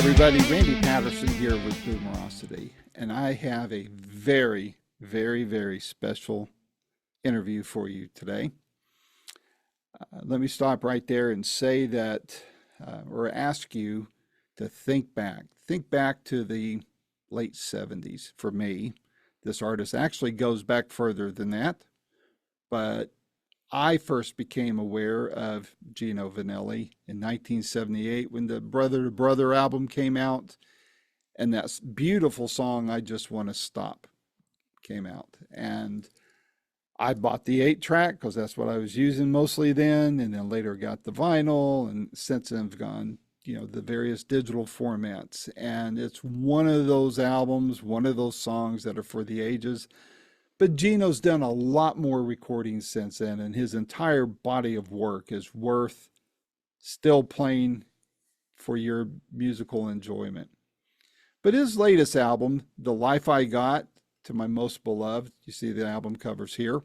everybody, Randy Patterson here with Boomerocity, and I have a very, very, very special interview for you today. Let me stop right there and say that, or ask you to think back to the late 70s for me. This artist actually goes back further than that, but I first became aware of Gino Vannelli in 1978 when the Brother to Brother album came out, and that beautiful song, I Just Want to Stop, came out. And I bought the 8-track because that's what I was using mostly then, and then later got the vinyl, and since then I've gone, the various digital formats. And it's one of those albums, one of those songs that are for the ages. But Gino's done a lot more recordings since then, and his entire body of work is worth still playing for your musical enjoyment. But his latest album, The Life I Got, To My Most Beloved, you see the album covers here,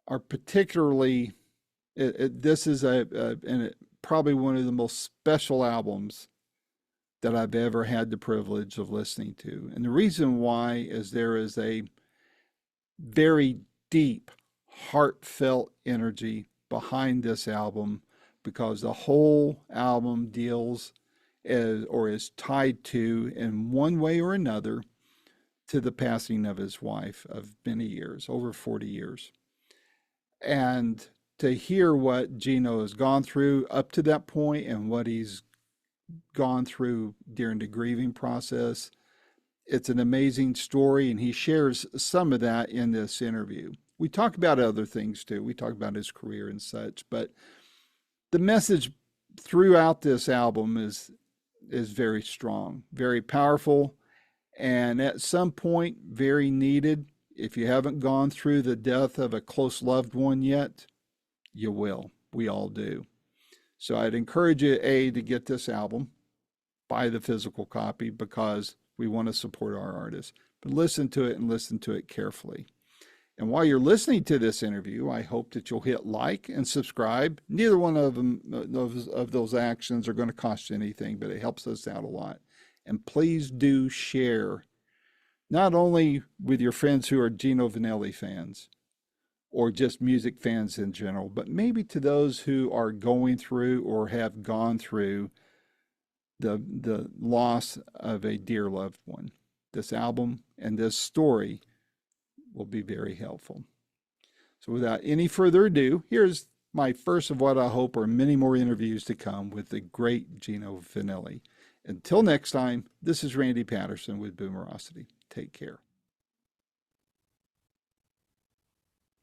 are particularly, this is probably one of the most special albums that I've ever had the privilege of listening to. And the reason why is there is a very deep, heartfelt energy behind this album, because the whole album deals or is tied to, in one way or another, to the passing of his wife of many years, over 40 years. And to hear what Gino has gone through up to that point and what he's gone through during the grieving process, it's an amazing story, and he shares some of that in this interview. We talk about other things too. We talk about his career and such, but the message throughout this album is very strong, very powerful, and at some point very needed. If you haven't gone through the death of a close loved one yet, you will. We all do. So I'd encourage you, to get this album, buy the physical copy, because we want to support our artists, but listen to it and listen to it carefully. And while you're listening to this interview, I hope that you'll hit like and subscribe. Neither one of those actions are going to cost you anything, but it helps us out a lot. And please do share, not only with your friends who are Gino Vannelli fans or just music fans in general, but maybe to those who are going through or have gone through the loss of a dear loved one. This album and this story will be very helpful. So without any further ado, here's my first of what I hope are many more interviews to come with the great Gino Vannelli. Until next time, this is Randy Patterson with Boomerocity. Take care.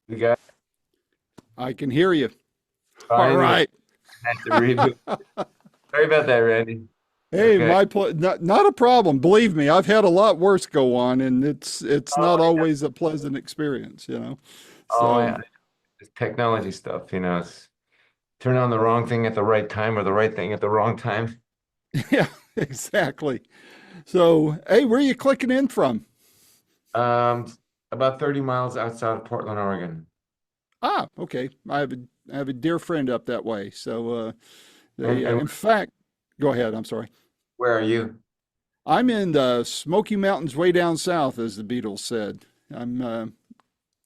You got I can hear you. fine. All right. I had to reboot. Sorry about that, Randy. Hey, Okay. not a problem. Believe me, I've had a lot worse go on, and it's Oh, not yeah. always a pleasant experience. Oh, So yeah. It's technology stuff, it's turn on the wrong thing at the right time or the right thing at the wrong time. yeah, exactly. So, hey, where are you clicking in from? Um, about 30 miles outside of Portland, Oregon. Ah, okay. I have a dear friend up that way. So, And in fact, go ahead. I'm sorry. where are you? I'm in the Smoky Mountains, way down south, as the Beatles said. I'm a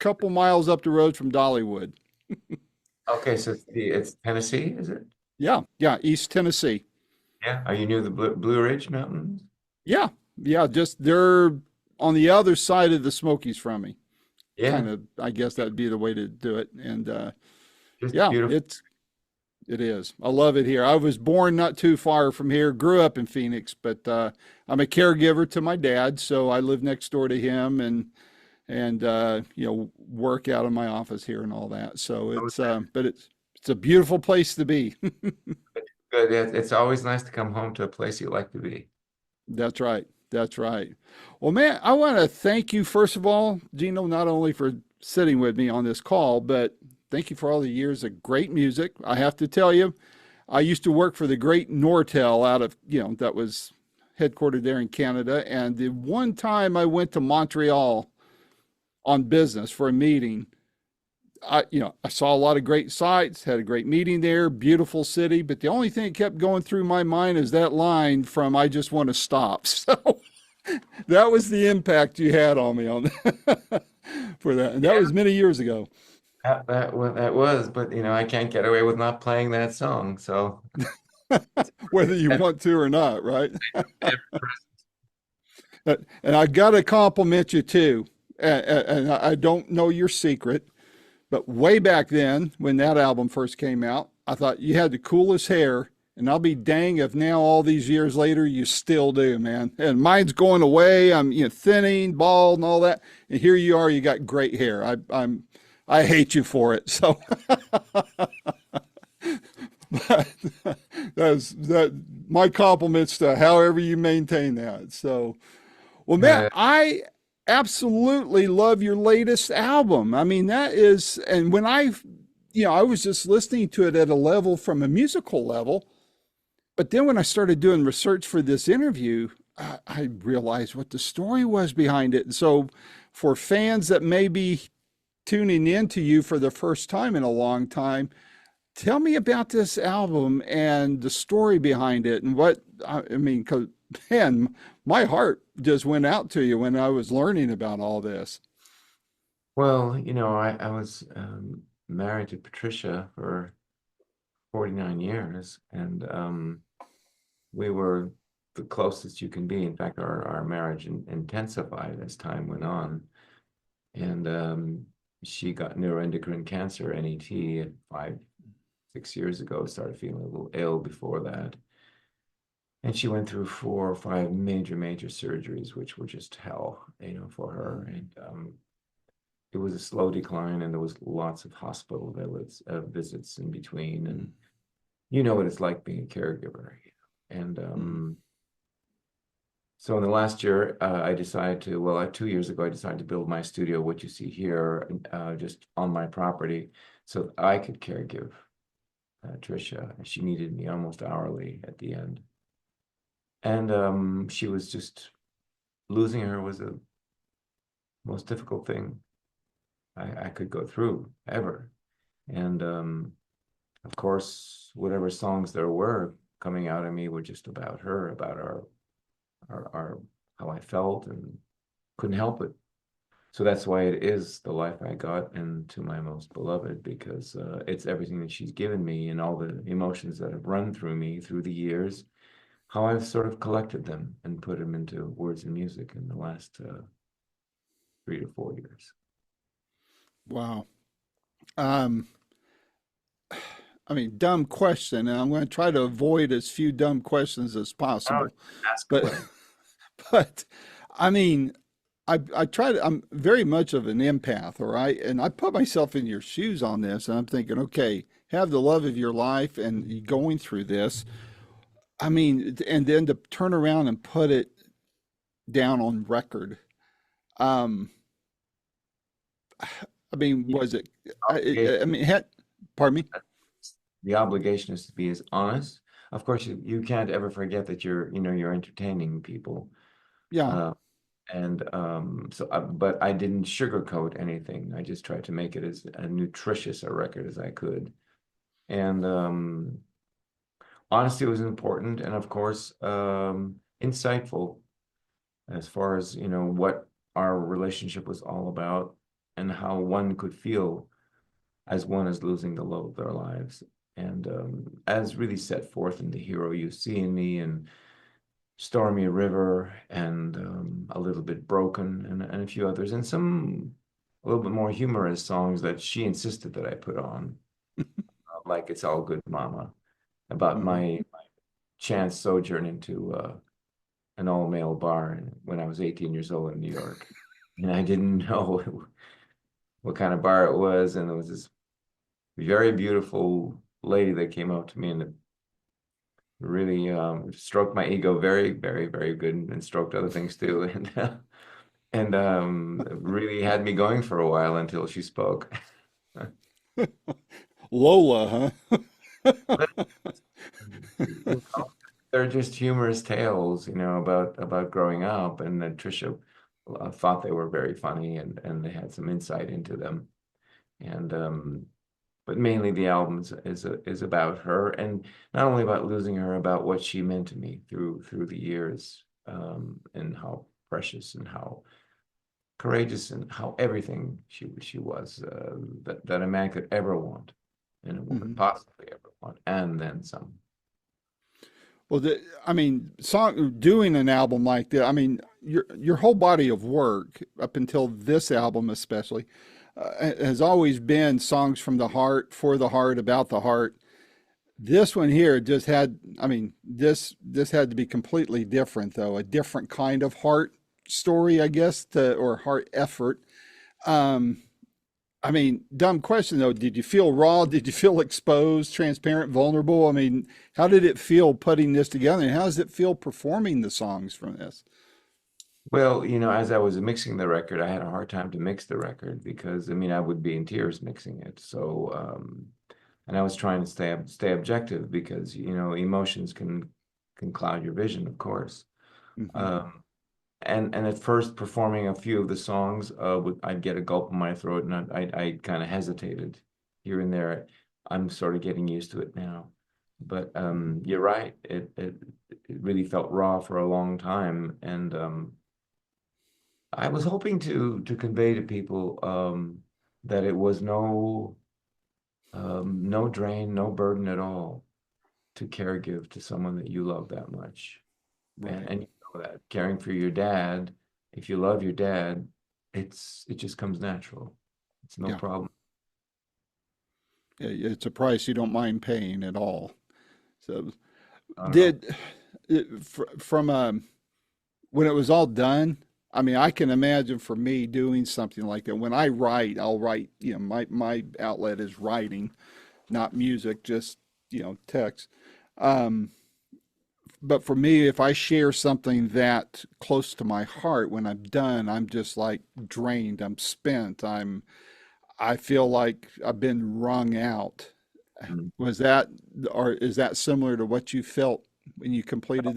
couple miles up the road from Dollywood. Okay, so it's Tennessee, is it? Yeah, East Tennessee. Yeah. Are you near the Blue Ridge Mountains? Yeah, yeah. Just they're on the other side of the Smokies from me. Yeah, Kind of, I guess that'd be the way to do it. And just yeah, beautiful. it is. I love it here. I was born not too far from here, grew up in Phoenix, but I'm a caregiver to my dad, so I live next door to him, and work out of my office here and all that. So but it's a beautiful place to be. Good. It's always nice to come home to a place you like to be. That's right. That's right. Well, man, I want to thank you, first of all, Gino, not only for sitting with me on this call, but thank you for all the years of great music. I have to tell you, I used to work for the great Nortel out of, that was headquartered there in Canada. And the one time I went to Montreal on business for a meeting, I saw a lot of great sights, had a great meeting there, beautiful city, but the only thing that kept going through my mind is that line from "I just want to stop." So that was the impact you had on me on that, for that, and that Yeah, was many years ago. that was, but I can't get away with not playing that song. So it's Whether you want to or not, right? ever And I got to compliment you too. And I don't know your secret, but way back then, when that album first came out, I thought you had the coolest hair. And I'll be dang if now, all these years later, you still do, man. And mine's going away. I'm, thinning, bald, and all that. And here you are. You got great hair. I hate you for it. So that, that. My compliments to however you maintain that. So, well, Matt, Uh, I absolutely love your latest album. I mean, that is, and when I was just listening to it at a level from a musical level, but then when I started doing research for this interview, I realized what the story was behind it. And so, for fans that may be tuning in to you for the first time in a long time, tell me about this album and the story behind it and what I mean, because man, my heart just went out to you when I was learning about all this. well, I was married to Patricia for 49 years, and we were the closest you can be. In fact, our marriage intensified as time went on. And she got neuroendocrine cancer, NET, 5, 6 years ago. Started feeling a little ill before that. And she went through 4 or 5 major surgeries, which were just hell, for her. And it was a slow decline, and there was lots of hospital visits in between. And you know what it's like being a caregiver. And Mm-hmm. so in the last year, I decided to, well, 2 years ago, I decided to build my studio, what you see here, just on my property, so that I could caregive Trisha. She needed me almost hourly at the end. And she was just, losing her was the most difficult thing I could go through ever. And of course, whatever songs there were coming out of me were just about her, about our how I felt, and couldn't help it. So that's why it is the life I got and to my most beloved, because it's everything that she's given me and all the emotions that have run through me through the years, how I've sort of collected them and put them into words and music in the last 3 to 4 years. Wow. Um, I mean, dumb question, and I'm going to try to avoid as few dumb questions as Oh, possible. ask But, away. but I mean, I try to, I'm very much of an empath, all right? And I put myself in your shoes on this, and I'm thinking, okay, have the love of your life and you going through this. I mean, and then to turn around and put it down on record. Um, I mean, Yeah, was it, I obligation, mean, pardon me? the obligation is to be as honest. Of course, you can't ever forget that you're entertaining people. Yeah. Uh, and but I didn't sugarcoat anything. I just tried to make it as nutritious a record as I could. And honesty was important, and of course, insightful, as far as what our relationship was all about, and how one could feel as one is losing the love of their lives. And as really set forth in The Hero You See in Me, and Stormy River, and A Little Bit Broken, and a few others, and some a little bit more humorous songs that she insisted that I put on, like It's All Good Mama, about Hmm. my chance sojourn into an all-male bar when I was 18 years old in New York. And I didn't know what kind of bar it was. And there was this very beautiful lady that came up to me and really stroked my ego very good, and stroked other things too. And really had me going for a while until she spoke. Lola, huh? You know, they're just humorous tales, about growing up, and then Trisha thought they were very funny, and they had some insight into them. And but mainly the album is about her, and not only about losing her, about what she meant to me through the years, and how precious and how courageous and how everything she was, that a man could ever want and a woman Hmm. possibly ever want, and then some. Well, I mean, doing an album like that. I mean, your whole body of work up until this album, especially, has always been songs from the heart, for the heart, about the heart. This one here just had. I mean, this had to be completely different, though. A different kind of heart story, I guess, or heart effort. Um, I mean, dumb question though. Did you feel raw? Did you feel exposed, transparent, vulnerable? I mean, how did it feel putting this together? And how does it feel performing the songs from this? Well, as I was mixing the record, I had a hard time to mix the record because I mean I would be in tears mixing it. So and I was trying to stay objective because emotions can cloud your vision, of course. Hmm. Um, and at first performing a few of the songs, I'd get a gulp in my throat, and I kind of hesitated here and there. I'm sort of getting used to it now, but you're right. It really felt raw for a long time, and I was hoping to convey to people that it was no drain, no burden at all to care give to someone that you love that much. And Right. and you know that caring for your dad, if you love your dad, it just comes natural. It's no Yeah. problem. It's a price you don't mind paying at all. So, I don't know. did from when it was all done? I mean, I can imagine for me doing something like that. When I write, I'll write. My outlet is writing, not music, just text. Um, but for me, if I share something that close to my heart, when I'm done, I'm just like drained. I'm spent. I feel like I've been wrung out. Mm. Was that, or is that similar to what you felt when you completed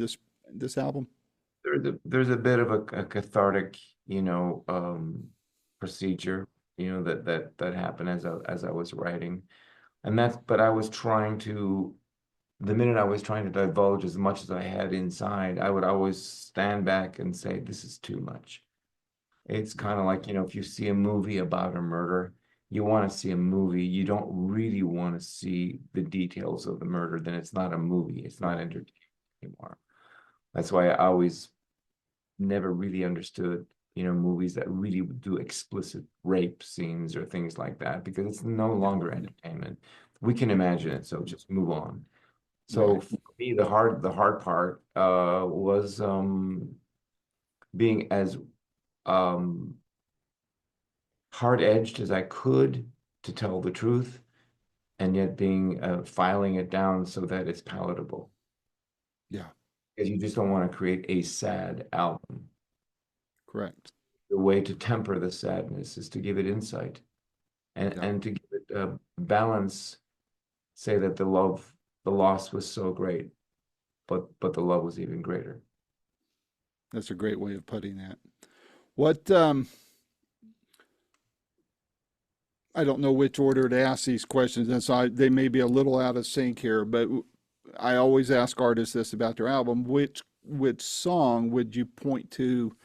this album? There's a bit of a cathartic, procedure, that happened as I was writing. And but I was trying to, the minute I was trying to divulge as much as I had inside, I would always stand back and say, this is too much. It's Yeah, kind of like, if you see a movie about a murder, you want to see a movie. You don't really want to see the details of the murder. Then it's not a movie. It's not entertaining anymore. That's why I always never really understood, movies that really do explicit rape scenes or things like that, because it's no yeah, longer entertainment. We can imagine it, so just move on. So right. for me, the hard part was being as um hard-edged as I could to tell the truth, and yet being filing it down so that it's palatable. Yeah, Because you just don't want to create a sad album. correct. The way to temper the sadness is to give it insight, and Yeah, and to give it balance. Say that the loss was so great, but the love was even greater. that's a great way of putting that. What I don't know which order to ask these questions, and so they may be a little out of sync here, but I always ask artists this about their album. Which song would you point to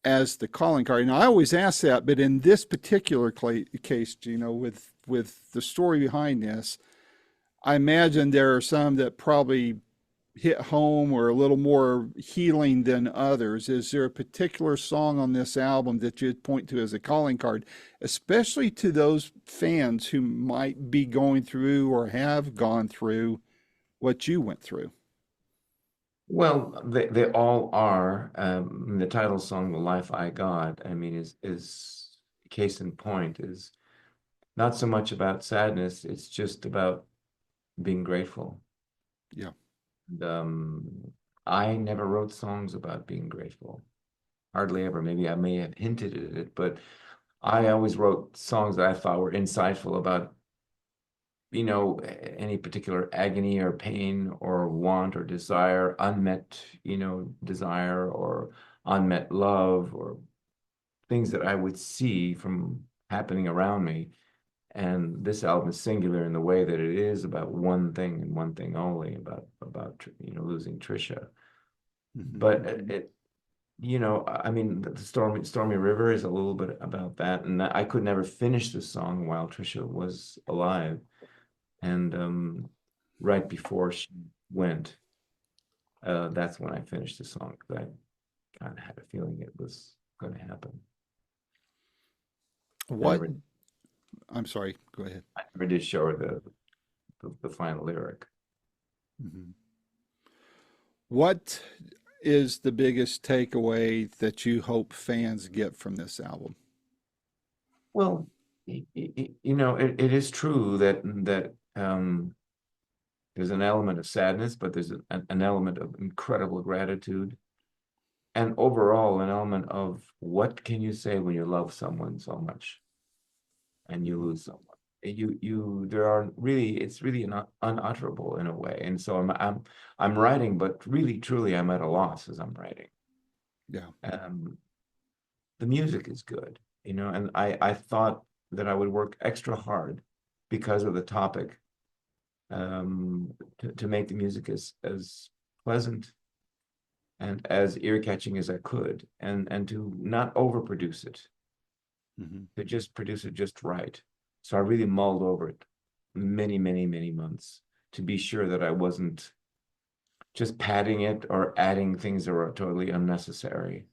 as the calling card? And I always ask that, but in this particular case, with the story behind this, I imagine there are some that probably hit home or a little more healing than others. Is there a particular song on this album that you'd point to as a calling card, especially to those fans who might be going through or have gone through what you went through? Well, they all are. The title song, "The Life I Got," I mean, is case in point, is not so much about sadness. It's just about being grateful. Yeah. And, I never wrote songs about being grateful. Hardly ever. Maybe I may have hinted at it, but I always wrote songs that I thought were insightful about, any particular agony or pain or want or desire, unmet, desire or unmet love or things that I would see from happening around me. And this album is singular in the way that it is about one thing and one thing only, about losing Trisha. Hmm. But I mean, the Stormy River is a little bit about that, and I could never finish the song while Trisha was alive, and right before she went, that's when I finished the song because I kind of had a feeling it was going to happen. I What? never, I'm sorry. Go ahead. I never did show her the final lyric. Hmm. What is the biggest takeaway that you hope fans get from this album? Well, it is true that there's an element of sadness, but there's an element of incredible gratitude, and overall an element of what can you say when you love someone so much and you Hmm. lose someone. There are really, it's really unutterable in a way. And so I'm writing, but really, truly, I'm at a loss as I'm writing. Yeah. Um, the music is good, and I thought that I would work extra hard because of the topic, to make the music as pleasant and as ear-catching as I could, and to not overproduce it, Hmm. to just produce it just right. So I really mulled over it many, many, many months to be sure that I wasn't just padding it or adding things that were totally unnecessary.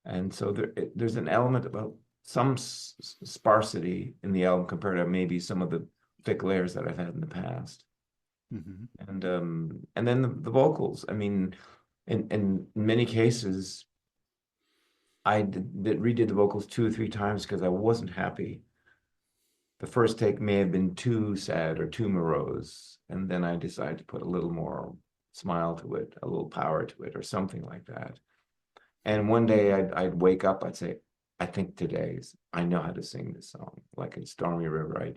And so there's an element about some sparsity in the album compared to maybe some of the thick layers that I've had in the past. Hmm. And then the vocals. I mean, in many cases, I redid the vocals 2 or 3 times because I wasn't happy. The first take may have been too sad or too morose, and then I decided to put a little more smile to it, a little power to it, or something like that. And one day I'd wake up, I'd say, I think I know how to sing this song, like in Stormy River.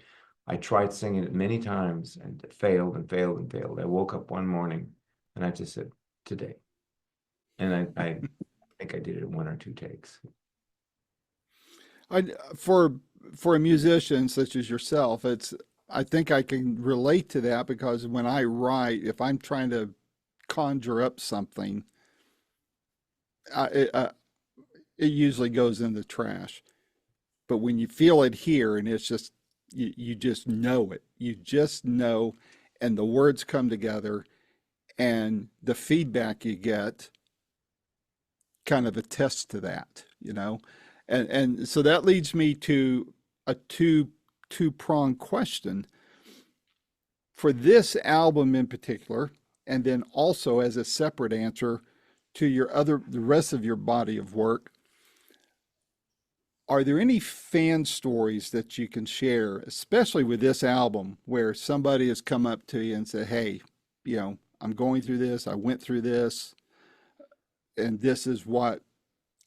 I tried singing it many times and it failed and failed and failed. I woke up one morning and I just said, today. And I think I did it in 1 or 2 takes. I for a musician such as yourself, it's I think I can relate to that because when I write, if I'm trying to conjure up something, I, it usually goes in the trash. But when you feel it here, and it's just you just know it, you just know, and the words come together, and the feedback you get kind of attests to that, and so that leads me to a two-pronged question for this album in particular, and then also as a separate answer to the rest of your body of work. Are there any fan stories that you can share, especially with this album, where somebody has come up to you and said, "Hey, I'm going through this. I went through this, and this is what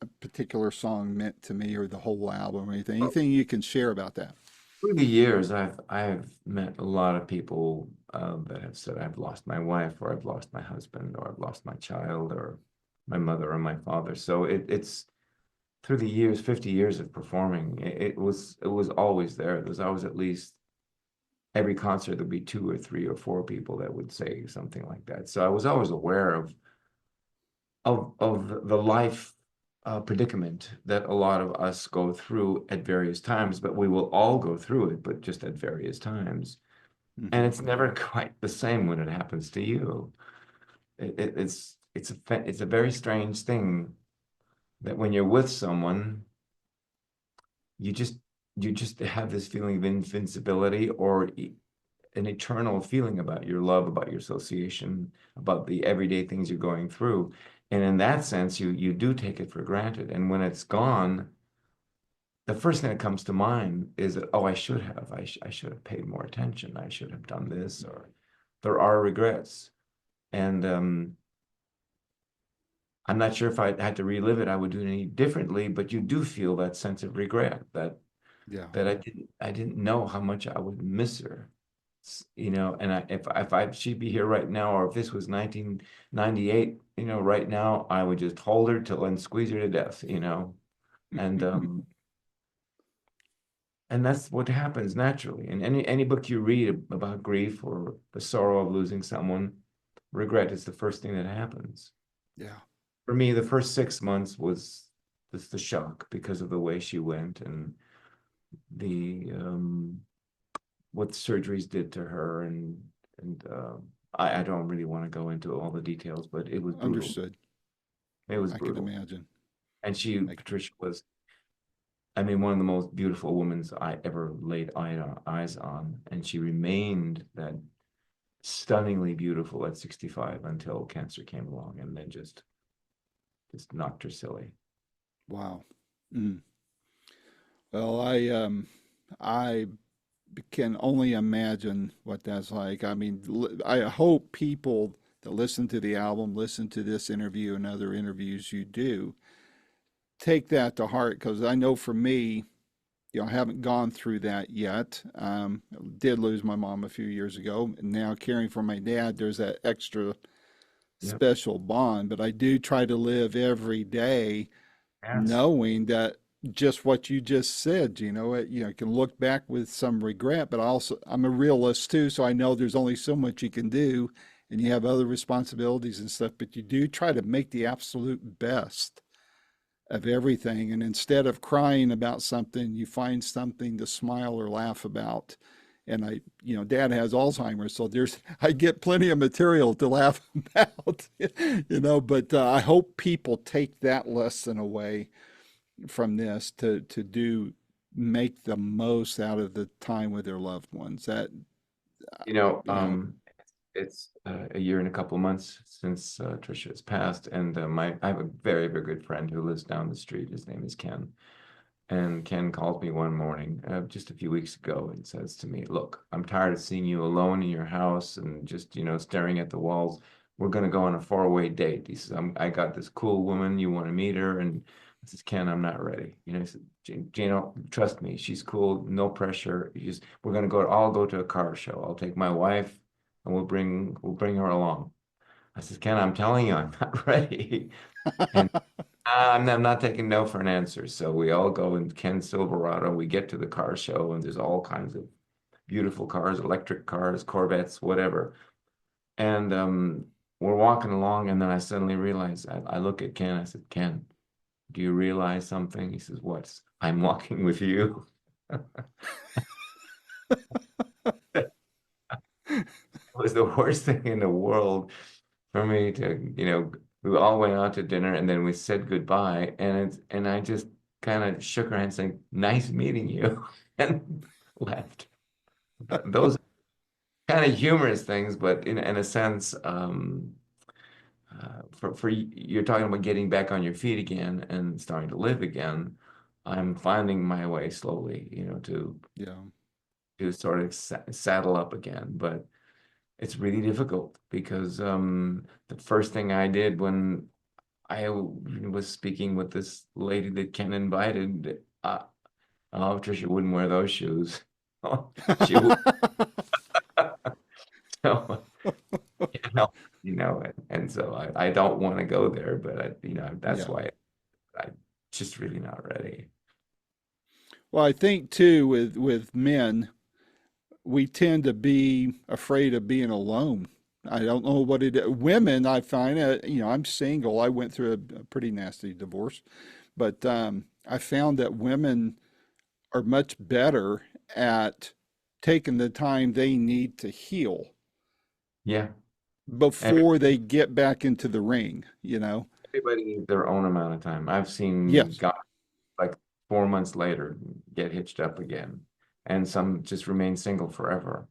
a particular song meant to me, or the whole album, or anything." Well, Anything you can share about that? through the years, I've met a lot of people that have said I've lost my wife, or I've lost my husband, or I've lost my child, or my mother, or my father. So it's through the years, 50 years of performing, it was always there. There was always at least every concert there'd be 2 or 3 or 4 people that would say something like that. So I was always aware of the life predicament that a lot of us go through at various times, but we will all go through it, but just at various times. And Hmm. it's never quite the same when it happens to you. It's a very strange thing that when you're with someone, you just you just have this feeling of invincibility, or an eternal feeling about your love, about your association, about the everyday things you're going through. And in that sense, you do take it for granted. And when it's gone, the first thing that comes to mind is that, oh, I should have paid more attention. I should have done this, or there are regrets. And I'm not sure if I had to relive it, I would do it any differently, but you do feel that sense of regret Yeah. that I didn't know how much I would miss her. And if she'd be here right now, or if this was 1998, right now, I would just hold her till and squeeze her to death. And and that's what happens naturally. In any book you read about grief or the sorrow of losing someone, regret is the first thing that happens. Yeah. For me, the first 6 months was just the shock because of the way she went and the what surgeries did to her, and I don't really want to go into all the details, but it was brutal. Understood. It was I can brutal. imagine. And she, I, Patricia, was, I mean, one of the most beautiful women I ever laid eyes on, and she remained that stunningly beautiful at 65 until cancer came along and then just knocked her silly. wow. Mm. Well, I can only imagine what that's like. I mean, I hope people that listen to the album, listen to this interview and other interviews you do, take that to heart because I know for me, I haven't gone through that yet. Did lose my mom a few years ago, and now caring for my dad, there's that extra Yep. special bond. But I do try to live every day Yes. knowing that just what you just said, you can look back with some regret, but also I'm a realist too, so I know there's only so much you can do, and you have other responsibilities and stuff. But you do try to make the absolute best of everything. And instead of crying about something, you find something to smile or laugh about. And Dad has Alzheimer's, so I get plenty of material to laugh about, but I hope people take that lesson away from this to do make the most out of the time with their loved ones. That, You know, you know, it's a year and a couple of months since Trisha has passed, and I have a very, very good friend who lives down the street. His name is Ken. And Ken called me one morning, just a few weeks ago, and says to me, "Look, I'm tired of seeing you alone in your house and just, staring at the walls. We're going to go on a four-way date." He says, I got this cool woman. You want to meet her?" And I says, "Ken, I'm not ready." He said, "Gino, trust me. She's cool. No pressure. We're going to all go to a car show. I'll take my wife and we'll bring her along." I says, "Ken, I'm telling you, I'm not ready." And I'm not taking no for an answer. So we all go in Ken's Silverado. We get to the car show, and there's all kinds of beautiful cars, electric cars, Corvettes, whatever. And we're walking along, and then I suddenly realize I look at Ken. I said, "Ken, do you realize something?" He says, "What?" "I'm walking with you." It was the worst thing in the world for me we all went out to dinner and then we said goodbye, and I just kind of shook her hand saying, "Nice meeting you," and left. Those kind of humorous things, but in a sense, you're talking about getting back on your feet again and starting to live again. I'm finding my way slowly, yeah. to sort of saddle up again, but it's really difficult because the first thing I did when I was speaking with this lady that Ken invited, oh, Trisha wouldn't wear those shoes. She would, so, you know, and so I don't want to go there, but that's Yeah. why I'm just really not ready. Well, I think too with men, we tend to be afraid of being alone. I don't know what it is. Women, I find, I'm single. I went through a pretty nasty divorce, but I found that women are much better at taking the time they need to heal Yeah, before they get back into the ring. everybody needs their own amount of time. I've seen Yes. guys like 4 months later get hitched up again, and some just remain single forever.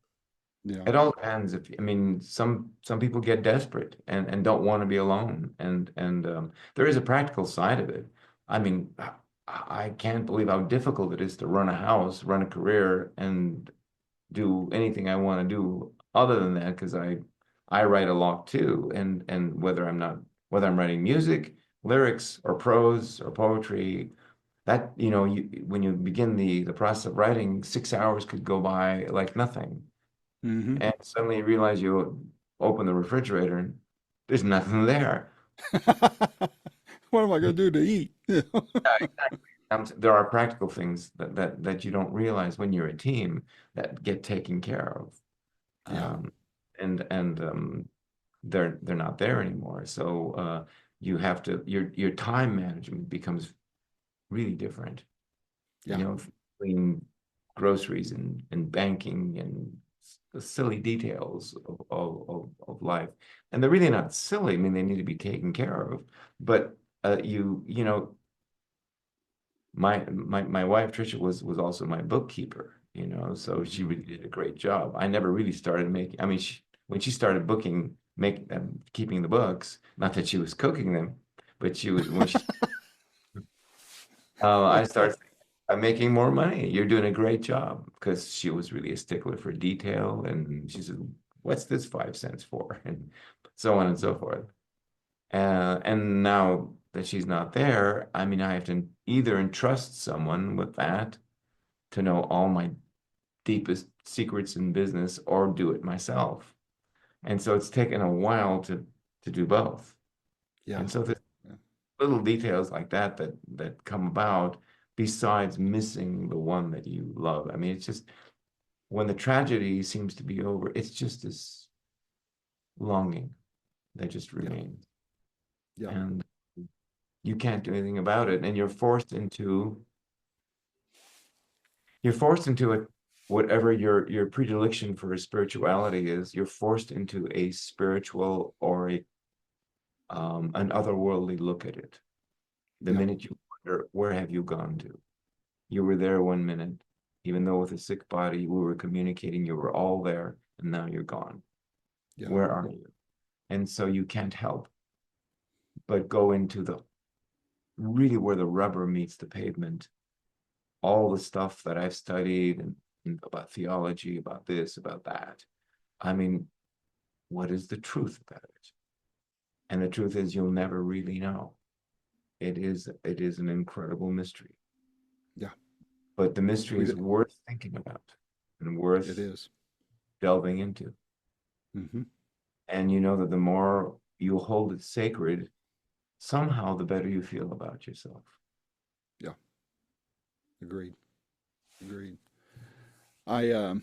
Yeah. It all depends. If I mean, some people get desperate and don't want to be alone, and there is a practical side of it. I mean, I can't believe how difficult it is to run a house, run a career, and do anything I want to do other than that because I write a lot too, and whether I'm writing music, lyrics, or prose or poetry, that when you begin the process of writing, 6 hours could go by like nothing. Hmm. And suddenly you realize you open the refrigerator and there's nothing there. What am I going to do to eat? Yeah, exactly. there are practical things that you don't realize when you're a team that get taken care of. Yeah. Um, and they're not there anymore. So you have to your time management becomes really different. You Yeah. know, between groceries and banking and the silly details of life. And they're really not silly. I mean, they need to be taken care of. But you know, my wife Trisha was also my bookkeeper, you know, so she Mhm. really did a great job. I never really started making, I mean, when she started booking, keeping the books, not that she was cooking them, but she was when she I started making more money. You're doing a great job because she was really a stickler for detail, and she said, "What's this 5 cents for?" and so on and so forth. And now that she's not there, I mean, I have to either entrust someone with that to know all my deepest secrets in business or do it myself. And so it's taken a while to do both. Yeah. And so the Yeah. little details like that come about besides missing the one that you love. I mean, it's just when the tragedy seems to be over, it's just this longing that just Yeah. remains. Yeah. And you can't do anything about it. And you're forced into it, whatever your predilection for spirituality is, you're forced into a spiritual or an otherworldly look at it. The Yeah. minute you wonder, where have you gone to? You were there 1 minute, even though with a sick body, we were communicating, you were all there, and now you're gone. Yeah. Where are you? And so you can't help but go into the really where the rubber meets the pavement. All the stuff that I've studied and about theology, about this, about that. I mean, what is the truth about it? And the truth is you'll never really know. It is an incredible mystery. Yeah. But the mystery We, is worth thinking about and it worth is. delving into. Mm-hmm. And you know that the more you hold it sacred, somehow the better you feel about yourself. Yeah. Agreed. Agreed. I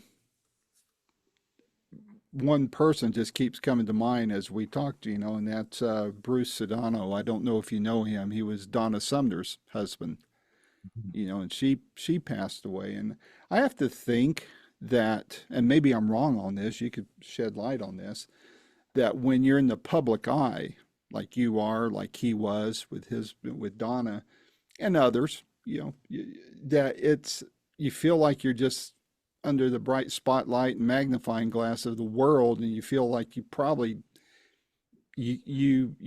one person just keeps coming to mind as we talk, Gino, and that's Bruce Sedano. I don't know if you know him. He was Donna Sumner's husband, and she passed away. And I have to think that, and maybe I'm wrong on this. You could shed light on this. That when you're in the public eye, like you are, like he was with Donna and others, that you feel like you're just under the bright spotlight and magnifying glass of the world, and you feel like you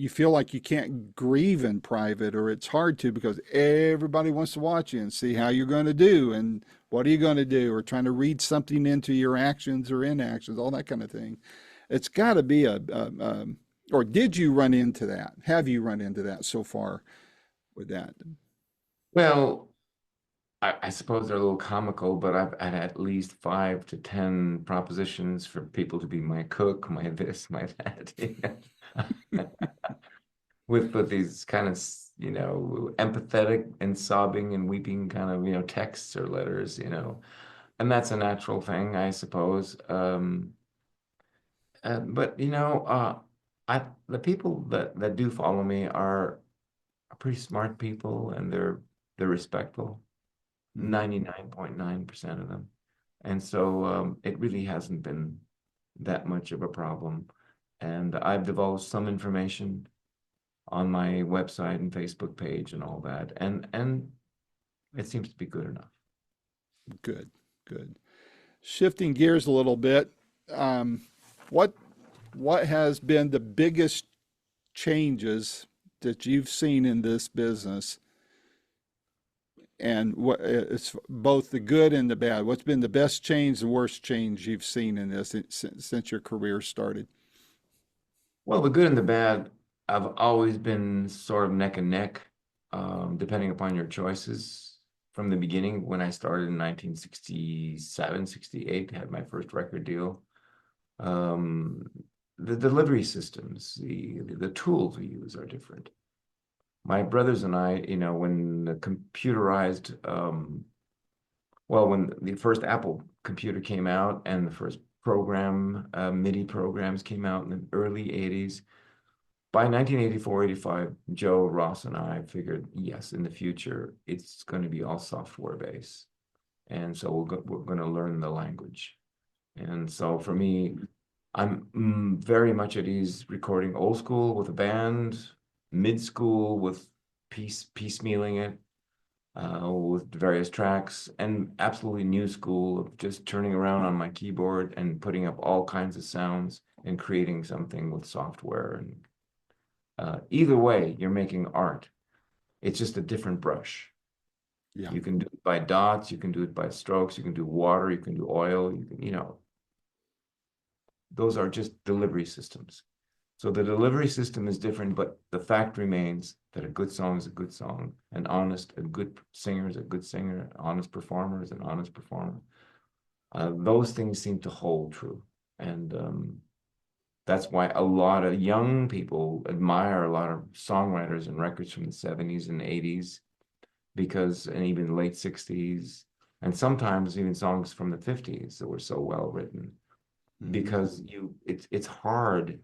feel like you can't grieve in private, or it's hard to because everybody wants to watch you and see how you're going to do and what are you going to do, or trying to read something into your actions or inactions, all that kind of thing. It's got to be or did you run into that? Have you run into that so far with that? Well, I suppose they're a little comical, but I've had at least 5 to 10 propositions for people to be my cook, my this, my that, with these kind of, empathetic and sobbing and weeping kind of, texts or letters, and that's a natural thing, I suppose. But the people that do follow me are pretty smart people, and they're respectful. Mm-hmm. 99.9% of them. And so it really hasn't been that much of a problem. And I've divulged some information on my website and Facebook page and all that. And it seems to be good enough. Good, good. Shifting gears a little bit, um, what what has been the biggest changes that you've seen in this business, and what it's both the good and the bad? What's been the best change, the worst change you've seen in this since your career started? Well, the good and the bad, I've always been sort of neck and neck, depending upon your choices. From the beginning, when I started in 1967, 68, had my first record deal. Um, the delivery systems, the tools we use are different. My brothers and I, when the computerized, well, when the first Apple computer came out and the first MIDI programs came out in the early 80s, by 1984, 85, Joe, Ross, and I figured, yes, in the future, it's going to be all software based. And so we're going to learn the language. And so for me, I'm very much at ease recording old school with a band, mid school with piecemealing it with various tracks, and absolutely new school of just turning around on my keyboard and putting up all kinds of sounds and creating something with software. And either way, you're making art. It's just a different brush. Yeah. You can do it by dots, you can do it by strokes, you can do water, you can do oil, those are just delivery systems. So the delivery system is different, but the fact remains that a good song is a good song, a good singer is a good singer, an honest performer is an honest performer. Those things seem to hold true. And that's why a lot of young people admire a lot of songwriters and records from the 70s and 80s, and even late 60s, and sometimes even songs from the 50s that were so well written. Mm-hmm. Because it's hard.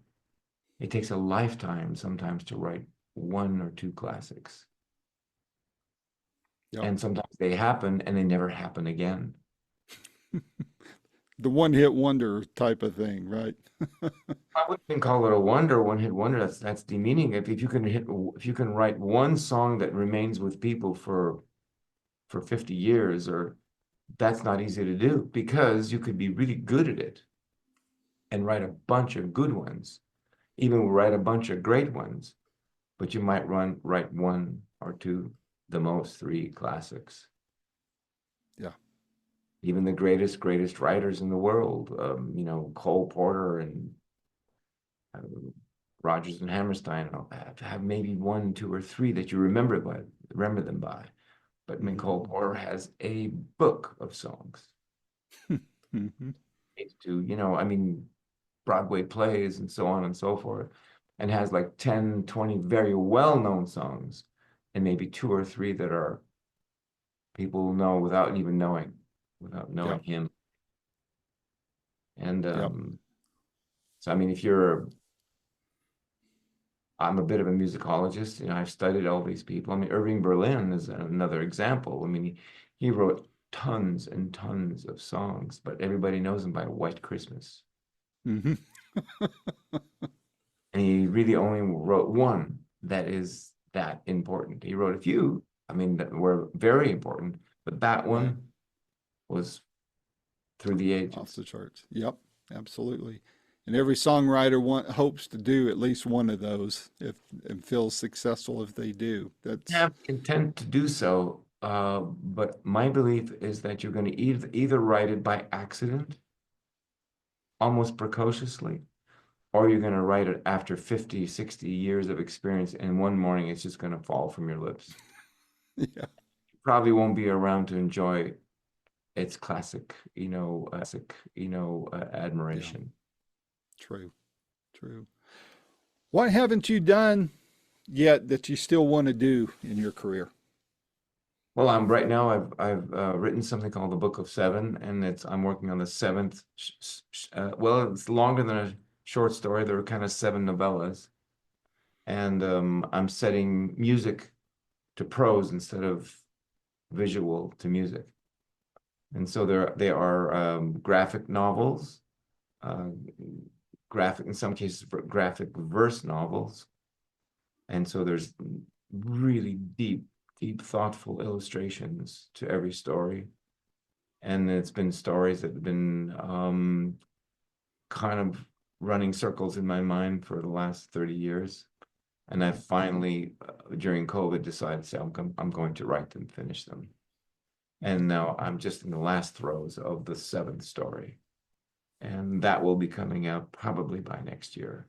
It takes a lifetime sometimes to write one or two classics. Yep. And sometimes they happen and they never happen again. The one hit wonder type of thing, right? I wouldn't even call it a one hit wonder. That's demeaning. If you can write one song that remains with people for 50 years, or that's not easy to do, because you could be really good at it and write a bunch of good ones, even write a bunch of great ones, but you might write one or two, the most three classics. Yeah. Even the greatest writers in the world, Cole Porter and uh, Rodgers and Hammerstein have maybe one, two, or three that you remember them by. But I mean, Mm-hmm. Cole Porter has a book of songs. Mm-hmm. I mean, Broadway plays and so on and so forth, and has like 10, 20 very well-known songs, and maybe two or three that are people know without knowing Yep. him. And Yep. so, I mean, I'm a bit of a musicologist, I've studied all these people. I mean, Irving Berlin is another example. I mean, he wrote tons and tons of songs, but everybody knows him by White Christmas. Mm-hmm. And he really only wrote one that is that important. He wrote a few, I mean, that were very important, but that Right. one was through the Off ages. the charts. Yep. Absolutely. And every songwriter hopes to do at least one of those if and feels successful if they do. That's Have intent to do so, but my belief is that you're going to either write it by accident, almost precociously, or you're going to write it after 50, 60 years of experience, and one morning it's just going to fall from your lips. yeah. You probably won't be around to enjoy its Yeah. admiration. True. True. What haven't you done yet that you still want to do in your career? Well, I'm right now. I've written something called the Book of Seven, and I'm working on the seventh. Well, it's longer than a short story. There are kind of seven novellas, and I'm setting music to prose instead of visual to music. And so they are graphic novels, uh, graphic in some cases graphic verse novels, and so there's really deep, thoughtful illustrations to every story. And it's been stories that have been kind of running circles in my mind for the last 30 years. And I finally, during COVID, decided to say, I'm going to write them, finish them. And now I'm just in the last throes of the seventh story. And that will be coming out probably by next year.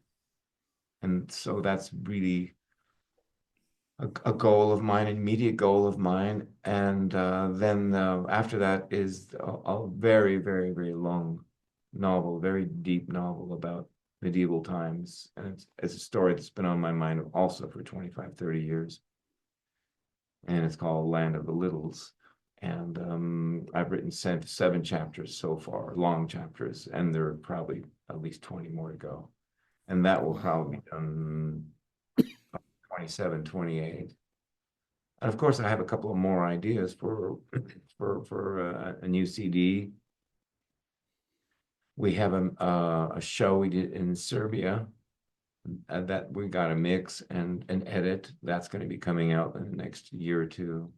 And so that's really a goal of mine, an immediate goal of mine. And then after that is a very, very, very long novel, very deep novel about medieval times. And it's a story that's been on my mind also for 25, 30 years. and it's called Land of the Littles. And I've written 7 chapters so far, long chapters, and there are probably at least 20 more to go. And that will probably be done 27, 28. And of course, I have a couple of more ideas for a new CD. We have a show we did in Serbia that we got a mix and an edit. That's going to be coming out in the next year or two.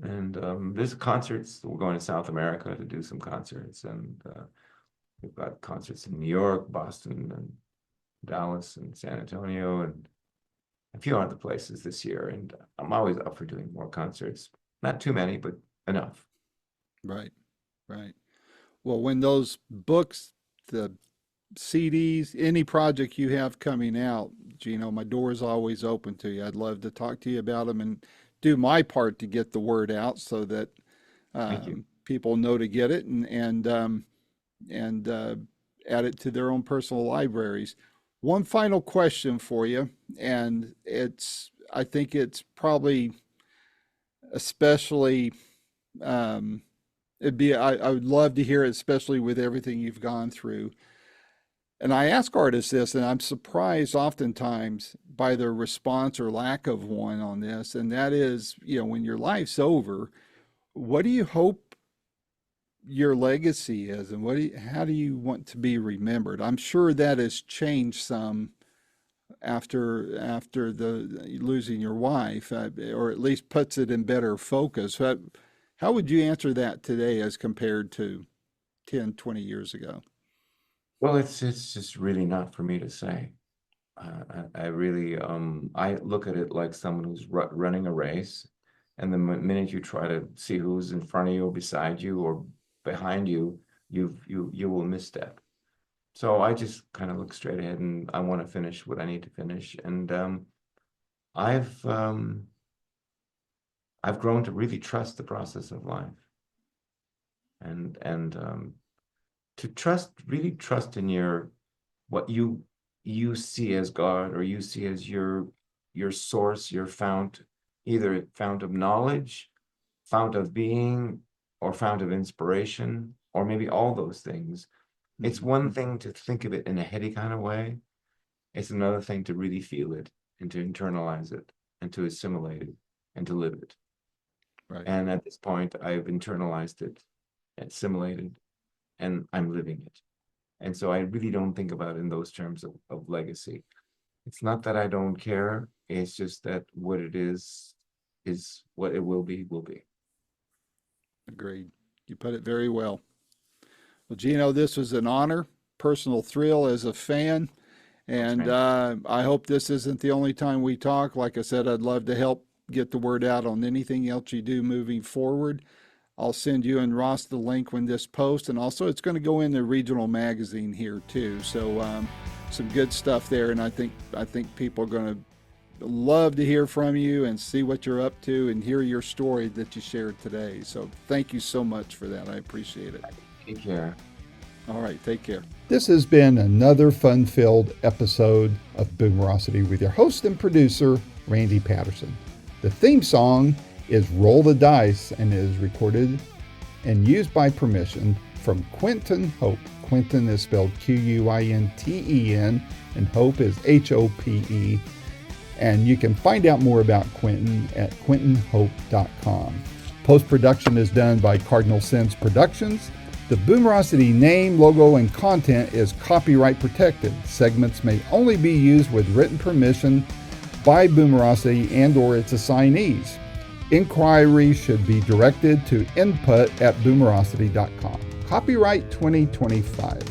And there's concerts. We're going to South America to do some concerts, and we've got concerts in New York, Boston, and Dallas, and San Antonio, and a few other places this year. And I'm always up for doing more concerts. Not too many, but enough. Right, right. Well, when those books, the CDs, any project you have coming out, Gino, my door is always open to you. I'd love to talk to you about them and do my part to get the word out so that Thank you. people know to get it and add it to their own personal libraries. One final question for you, and I think it's probably especially I would love to hear it, especially with everything you've gone through. And I ask artists this, and I'm surprised oftentimes by their response or lack of one on this. And that is, when your life's over, what do you hope your legacy is, and how do you want to be remembered? I'm sure that has changed some after the losing your wife, or at least puts it in better focus. How would you answer that today as compared to 10, 20 years ago? Well, it's just really not for me to say. I really I look at it like someone who's running a race, and the minute you try to see who's in front of you or beside you or behind you, you will misstep. So I just kind of look straight ahead, and I want to finish what I need to finish. And I've um, I've grown to really trust the process of life, and to really trust in what you see as God, or you see as your source, your fount, either fount of knowledge, fount of being, or fount of inspiration, or maybe all those things. It's Mhm. one thing to think of it in a heady kind of way. It's another thing to really feel it and to internalize it and to assimilate it and to live it. Right. And at this point, I've internalized it, assimilated, and I'm living it. And so I really don't think about it in those terms of legacy. It's not that I don't care. It's just that what it is what it will be, will be. Agreed. You put it very well. Well, Gino, this was an honor, personal thrill as a fan. Thanks, And man. I hope this isn't the only time we talk. Like I said, I'd love to help get the word out on anything else you do moving forward. I'll send you and Ross the link when this posts, and also it's going to go in the regional magazine here too. So some good stuff there, and I think people are going to love to hear from you and see what you're up to and hear your story that you shared today. So thank you so much for that. I appreciate it. Take care. All right, take care. This has been another fun-filled episode of Boomerocity with your host and producer, Randy Patterson. The theme song is Roll the Dice and is recorded and used by permission from Quentin Hope. Quentin is spelled Quinten, and Hope is Hope. And you can find out more about Quentin at quentinhope.com. Post-production is done by Cardinal Sins Productions. The Boomerocity name, logo, and content is copyright protected. Segments may only be used with written permission by Boomerocity and/or its assignees. Inquiries should be directed to input@boomerocity.com. Copyright 2025.